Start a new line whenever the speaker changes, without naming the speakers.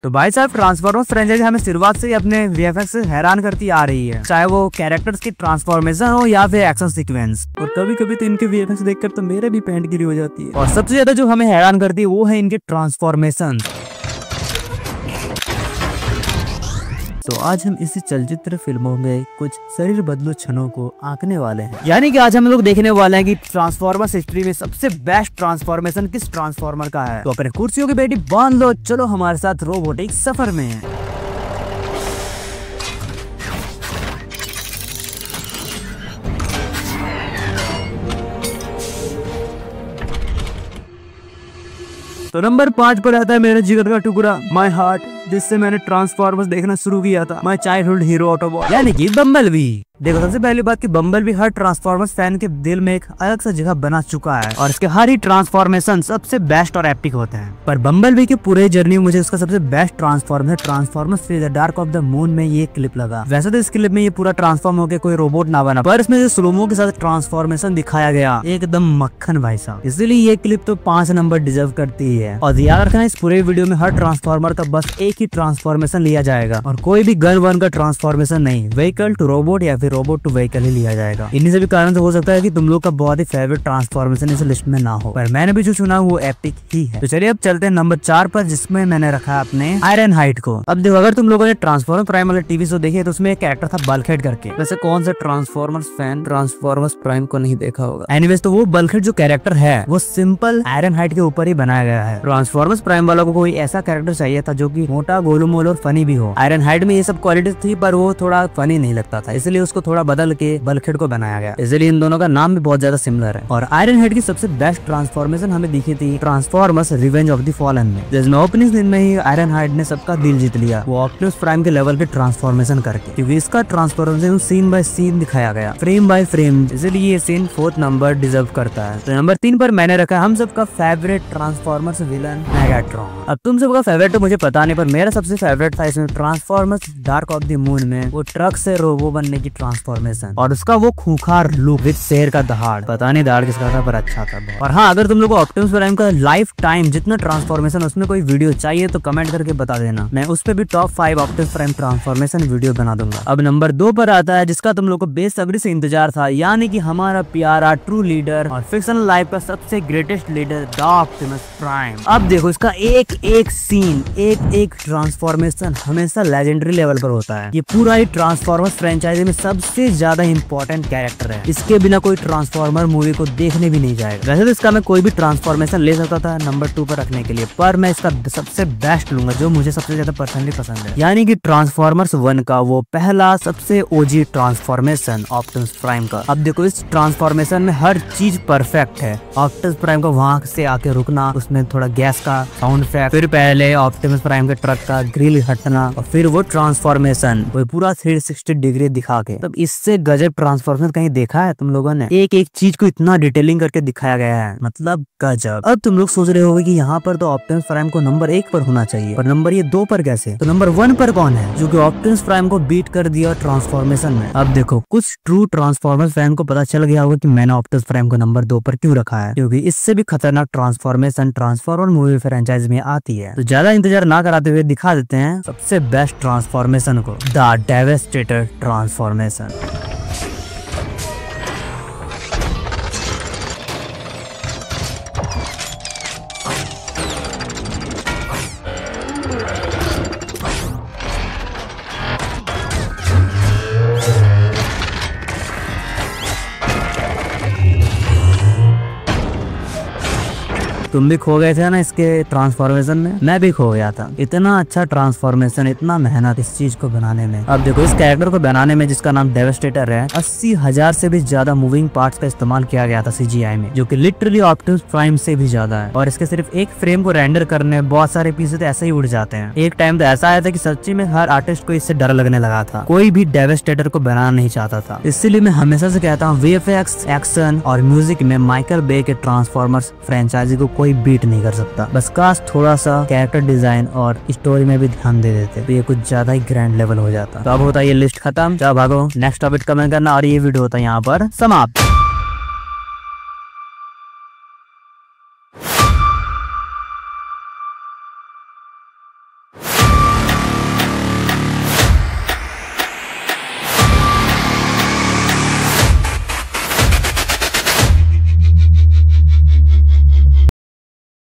तो भाई साहब ट्रांसफॉर्मर्स फ्रेंचाइजी हमें शुरुआत से ही अपने वीएफएक्स से हैरान करती आ रही है, चाहे वो कैरेक्टर्स की ट्रांसफॉर्मेशन हो या फिर एक्शन सीक्वेंस। और कभी कभी तो इनके वीएफएक्स देखकर तो मेरे भी पैंट गिरी हो जाती है। और सबसे ज्यादा जो हमें हैरान करती है वो है इनके ट्रांसफॉर्मेशन। तो आज हम इसी चलचित्र फिल्मों में कुछ शरीर बदलो क्षणों को आंकने वाले हैं, यानी कि आज हम लोग देखने वाले हैं कि ट्रांसफॉर्मर्स हिस्ट्री में सबसे बेस्ट ट्रांसफॉर्मेशन किस ट्रांसफॉर्मर का है। तो अपने कुर्सियों की बेटी बांध लो, चलो हमारे साथ रोबोटिक सफर में। तो नंबर 5 पर आता है मेरे जिगर का टुकड़ा माय हार्ट, जिससे मैंने ट्रांसफॉर्मर्स देखना शुरू किया था। माय चाइल्डहुड हीरो ऑटोबॉट यानी कि बम्बलबी। देखो सबसे पहली बात कि बम्बलबी हर ट्रांसफॉर्मर्स फैन के दिल में एक अलग सा जगह बना चुका है और इसके हर ही ट्रांसफॉर्मेशन सबसे बेस्ट और एपिक होते हैं। पर बम्बलबी की पूरे जर्नी में मुझे उसका सबसे best transformers the dark of the moon में ये क्लिप लगा। वैसे तो इस क्लिप में ये पूरा ट्रांसफॉर्म होकर कोई रोबोट ना बना, पर इसमें जो स्लोमो के साथ ट्रांसफॉर्मेशन दिखाया गया एकदम मक्खन भाई साहब, इसलिए ये क्लिप तो 5 नंबर डिजर्व करती है। और याद रखना इस पूरे वीडियो में हर ट्रांसफॉर्मर का बस एक ही ट्रांसफॉर्मेशन लिया जाएगा और कोई भी गन वन का ट्रांसफॉर्मेशन नहीं, व्हीकल टू रोबोट या फिर रोबोट टू व्हीकल लिया जाएगा। इन्हीं से भी कारण से हो सकता है कि तुम लोग का बहुत ही फेवरेट ट्रांसफॉर्मेशन इस लिस्ट में ना हो, पर मैंने भी जो चुना वो एपिक ही है। तो चलिए अब चलते हैं नंबर 4 पर, जिसमें मैंने रखा है अपने आयरन हाइट को। अब देखो अगर तुम लोगों ने ट्रांसफॉर्मर प्राइम वाला टीवी शो देखी है तो उसमें एक कैरेक्टर था बल्कहेड करके। वैसे कौन सा ट्रांसफॉर्मर्स फैन ट्रांसफॉर्मर्स प्राइम को नहीं देखा होगा। एनीवेज तो वो बल्कहेड जो कैरेक्टर है वो सिंपल आयरन हाइट के ऊपर ही बनाया गया है। ट्रांसफॉर्मर्स प्राइम वालों को कोई ऐसा कैरेक्टर चाहिए था जो कि मोटा गोलू मोल और फनी भी हो। आयरन हाइट में ये सब क्वालिटी थी पर वो थोड़ा फनी नहीं लगता था, इसलिए उसको थोड़ा बदल के बल्कहेड को बनाया गया। इसलिए इन दोनों का नाम भी बहुत ज्यादा सिमिलर है। और आयरन हेड की सबसे बेस्ट ट्रांसफॉर्मेशन हमें दिखी थी transformers revenge of the fallen में, जिसमें ओपनिंग सीन में ही आयरन हेड ने सबका दिल जीत लिया, वो ऑप्टिमस प्राइम के लेवल के ट्रांसफॉर्मेशन करके, क्योंकि इसका ट्रांसफॉर्मेशन सीन बाय सीन दिखाया गया, फ्रेम बाय फ्रेम, इसलिए ये सीन 4th नंबर डिजर्व करता है। तो नंबर 3 पर मैंने रखा हम सबका फेवरेट ट्रांसफॉर्मर्स विलन मेगाट्रॉन। अब तुम सबका फेवरेट तो मुझे पता नहीं, पर मेरा सबसे फेवरेट था इसमें transformers dark of the moon में वो ट्रक से रोबो बनने की ट्रांसफॉर्मेशन और उसका वो खूंखार लुक विद शेर का दहाड़। पता नहीं दहाड़ किसका था पर अच्छा था। और हाँ, अगर तुम लोग को ऑप्टिमस प्राइम का लाइफ टाइम जितना ट्रांसफॉर्मेशन उसमें कोई वीडियो चाहिए तो कमेंट करके बता देना, मैं उस पे भी top 5 Optimus prime transformation video बना दूंगा। अब नंबर 2 पर आता है जिसका तुम लोग को बेसब्री से इंतजार था, यानी कि हमारा प्यारा ट्रू लीडर और फिक्शनल लाइफ का सबसे greatest leader the Optimus prime. अब देखो इसका एक एक सीन एक एक ट्रांसफॉर्मेशन हमेशा लेजेंडरी लेवल पर होता है। ये पूरा ही ट्रांसफॉर्मर्स फ्रेंचाइजी में सबसे ज्यादा इंपॉर्टेंट कैरेक्टर है, इसके बिना कोई ट्रांसफॉर्मर मूवी को देखने भी नहीं जाएगा। वैसे तो इसका मैं कोई भी ट्रांसफॉर्मेशन ले सकता था नंबर 2 पर रखने के लिए, पर मैं इसका सबसे बेस्ट लूंगा जो मुझे सबसे ज्यादा पर्सनली पसंद है, यानी कि ट्रांसफॉर्मर्स 1 का वो पहला सबसे ओजी ट्रांसफॉर्मेशन ऑप्टिमस प्राइम का। अब देखो इस ट्रांसफॉर्मेशन में हर चीज परफेक्ट है। ऑप्टिमस प्राइम का वहां से आके रुकना, उसमें थोड़ा गैस का साउंड इफेक्ट, फिर पहले ऑप्टिमस प्राइम के ट्रक का ग्रिल हटना और फिर वो ट्रांसफॉर्मेशन वो पूरा 360 डिग्री दिखा के। तब इससे गजब ट्रांसफॉर्मेशन कहीं देखा है तुम लोगों ने? एक एक चीज को इतना डिटेलिंग करके दिखाया गया है, मतलब गजब। अब तुम लोग सोच रहे होगे कि यहाँ पर तो ऑप्टिमस प्राइम को नंबर 1 पर होना चाहिए, पर नंबर ये 2 पर कैसे? तो नंबर 1 पर कौन है जो कि ऑप्टिमस प्राइम को बीट कर दिया ट्रांसफॉर्मेशन में? अब देखो कुछ ट्रू ट्रांसफॉर्मर्स फैन को पता चल गया होगा कि मैंने ऑप्टिमस प्राइम को नंबर 2 पर क्यों रखा है, क्योंकि इससे भी खतरनाक ट्रांसफॉर्मेशन ट्रांसफॉर्मर मूवी फ्रेंचाइज में आती है। तो ज्यादा इंतजार ना कराते हुए दिखा देते हैं सबसे बेस्ट ट्रांसफॉर्मेशन को, द डेवास्टेटर ट्रांसफॉर्मेशन। तुम भी खो गए थे ना इसके ट्रांसफॉर्मेशन में, मैं भी खो गया था। इतना अच्छा ट्रांसफॉर्मेशन, इतना मेहनत इस चीज को बनाने में। अब देखो इस कैरेक्टर को बनाने में जिसका नाम डेवास्टेटर है, 80,000 से भी ज्यादा मूविंग पार्ट्स का इस्तेमाल किया गया था CGI में, जो कि लिटरली ऑप्टिमस प्राइम से भी ज्यादा है। और इसके सिर्फ एक फ्रेम को रेंडर करने बहुत सारे पीसेस ऐसे ही उड़ जाते हैं। एक टाइम तो ऐसा आया था कि सच्ची में हर आर्टिस्ट को इससे डर लगने लगा था, कोई भी डेवास्टेटर को बनाना नहीं चाहता था। इसलिए मैं हमेशा से कहता हूँ VFX, एक्शन और म्यूजिक में माइकल बे के ट्रांसफॉर्मर्स फ्रेंचाइजी को कोई बीट नहीं कर सकता। बस काश थोड़ा सा कैरेक्टर डिजाइन और स्टोरी में भी ध्यान दे देते तो ये कुछ ज्यादा ही ग्रैंड लेवल हो जाता। तो अब होता है ये लिस्ट खत्म, जाओ भागो नेक्स्ट टॉपिक कमेंट करना और ये वीडियो होता है यहाँ पर समाप्त।